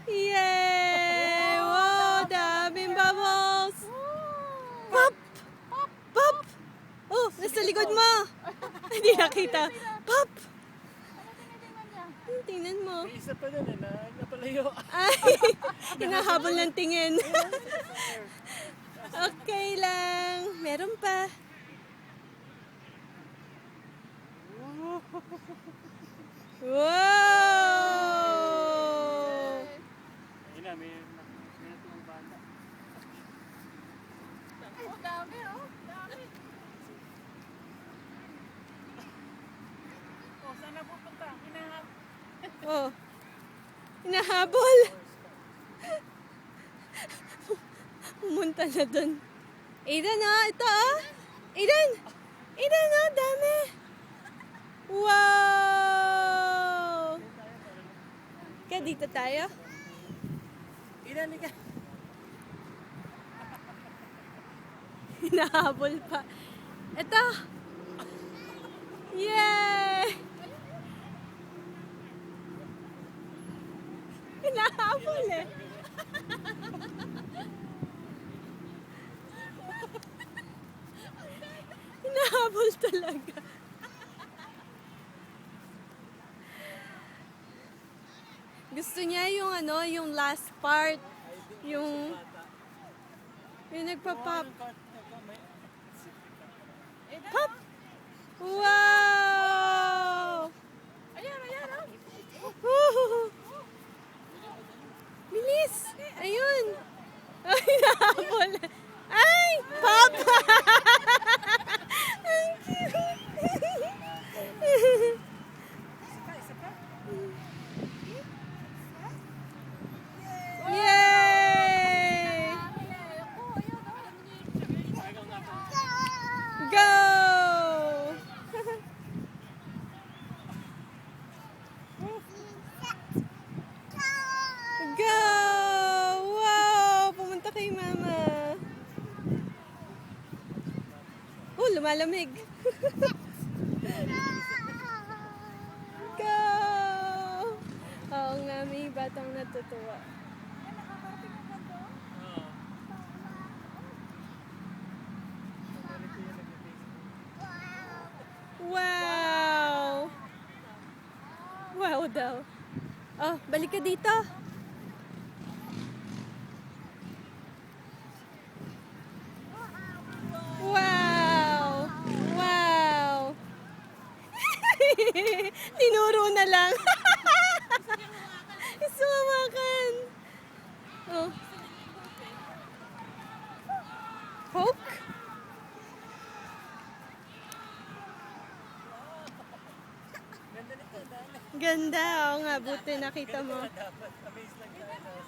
Yay! Wow, daming bubbles! Pop! Pop! Oh, nasa likod mo! Hindi nakita. Pop! Tingnan mo. May isa pa dun napalayo. Ay, hinahabol ng tingin. Okay lang. Meron pa. Wow! Ayun na, may natulong banda. Oh, dami oh. Dami. Oh, saan na pupunta? Hinahap. Oh. Hinahabol. Pumunta na dun. Aiden, oh. Ito, oh. Aiden! Aiden, oh. Dami. Wow! Kaya dito tayo? Ilan ka? Hinahabol pa. Ito! Yay! Hinahabol eh. Hinahabol talaga. Gusto niya yung ano, yung last part. Yung nagpa-pop. Pop! Wow! Ayan, ayan oh. Woo! Bilis! Ayun! Ay, nahabol! Ay! Pop! Ang cute! Yay! Go! Go! Wow! Pumunta kay Mama. Oh, lumalamig. Go! Oo nga, may batang natutuwa. Wow! Wow daw. Oh, balik ka dito. Wow! Wow! Tinuro na lang. Sumawakan. Oh. Poke? Ganda. Oo nga, buti nakita mo. Dapat, amaze lang tayo.